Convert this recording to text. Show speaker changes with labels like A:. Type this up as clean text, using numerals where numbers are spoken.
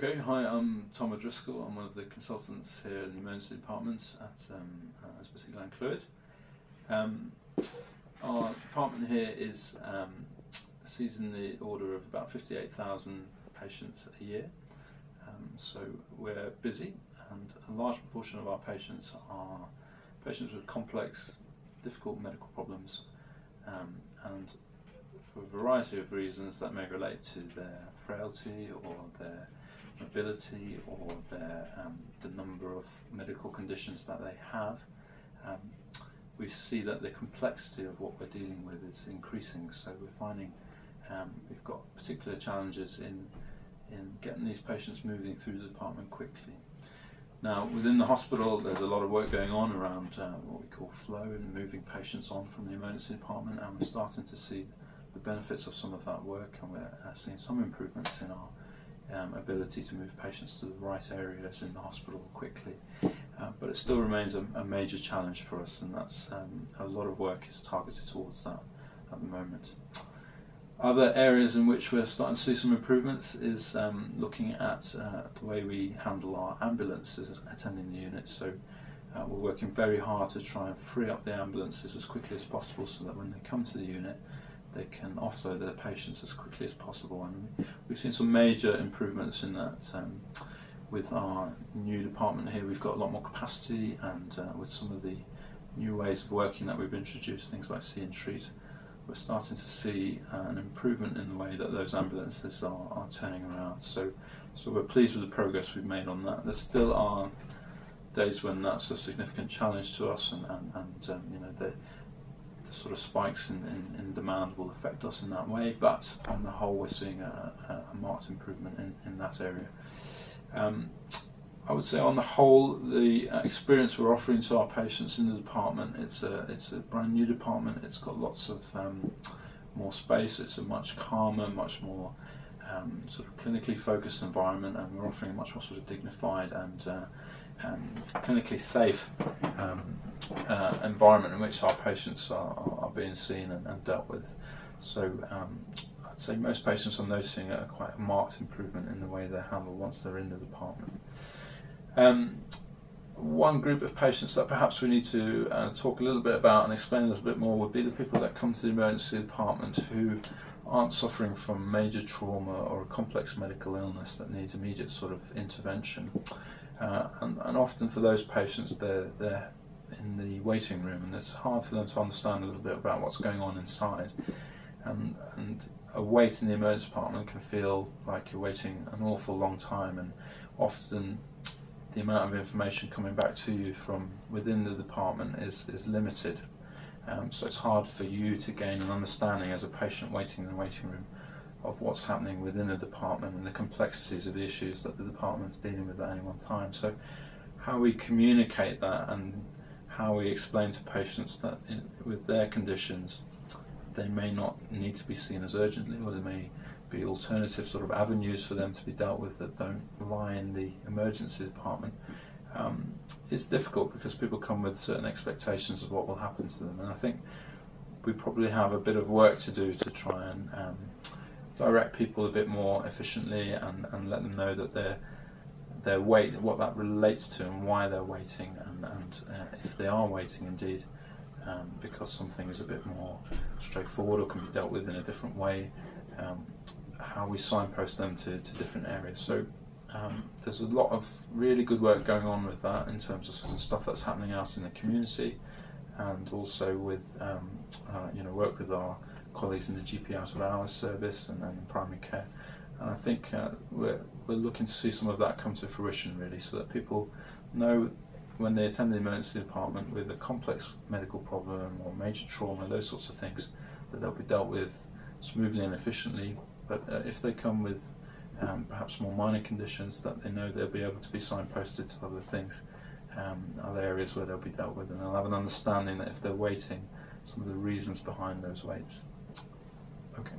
A: Okay, hi, I'm Tom O'Driscoll. I'm one of the consultants here in the emergency department at Ysbyty, Glan, Clwyd. Our department here sees in the order of about 58,000 patients a year. So we're busy, and a large proportion of our patients are patients with complex, difficult medical problems, and for a variety of reasons that may relate to their frailty or their mobility or the number of medical conditions that they have. We see that the complexity of what we're dealing with is increasing, so we're finding we've got particular challenges in getting these patients moving through the department quickly. Now, within the hospital, there's a lot of work going on around what we call flow and moving patients on from the emergency department, and we're starting to see the benefits of some of that work, and we're seeing some improvements in our ability to move patients to the right areas in the hospital quickly. But it still remains a major challenge for us, and that's a lot of work is targeted towards that at the moment. Other areas in which we're starting to see some improvements is looking at the way we handle our ambulances attending the unit. So we're working very hard to try and free up the ambulances as quickly as possible, so that when they come to the unit they can offload their patients as quickly as possible. And we've seen some major improvements in that. With our new department here, we've got a lot more capacity, and with some of the new ways of working that we've introduced, things like see and treat, we're starting to see an improvement in the way that those ambulances are turning around. So we're pleased with the progress we've made on that. There still are days when that's a significant challenge to us, and you know, the sort of spikes in demand will affect us in that way, but on the whole we're seeing a marked improvement in that area. I would say on the whole, the experience we're offering to our patients in the department, it's a brand new department. It's got lots of more space. It's a much calmer, much more sort of clinically focused environment, and we're offering a much more sort of dignified and clinically safe environment in which our patients are being seen and dealt with. So I'd say most patients are noticing quite a marked improvement in the way they're handled once they're in the department. One group of patients that perhaps we need to talk a little bit about and explain a little bit more would be the people that come to the emergency department who aren't suffering from major trauma or a complex medical illness that needs immediate sort of intervention. And often for those patients, they're in the waiting room, and it's hard for them to understand a little bit about what's going on inside. And a wait in the emergency department can feel like you're waiting an awful long time, and often the amount of information coming back to you from within the department is limited. So it's hard for you to gain an understanding as a patient waiting in the waiting room of what's happening within the department and the complexities of the issues that the department's dealing with at any one time. So how we communicate that, and how we explain to patients that with their conditions they may not need to be seen as urgently, or there may be alternative sort of avenues for them to be dealt with that don't lie in the emergency department, is difficult, because people come with certain expectations of what will happen to them. And I think we probably have a bit of work to do to try and direct people a bit more efficiently, and let them know that their wait, what that relates to, and why they're waiting, and if they are waiting indeed because something is a bit more straightforward or can be dealt with in a different way, how we signpost them to different areas. So there's a lot of really good work going on with that, in terms of some stuff that's happening out in the community, and also with you know, work with our colleagues in the GP out of hours service and in primary care. And I think we're looking to see some of that come to fruition, really, so that people know when they attend the emergency department with a complex medical problem or major trauma, those sorts of things, that they'll be dealt with smoothly and efficiently. But if they come with perhaps more minor conditions, that they know they'll be able to be signposted to other things, other areas where they'll be dealt with, and they'll have an understanding that if they're waiting, some of the reasons behind those waits. Okay.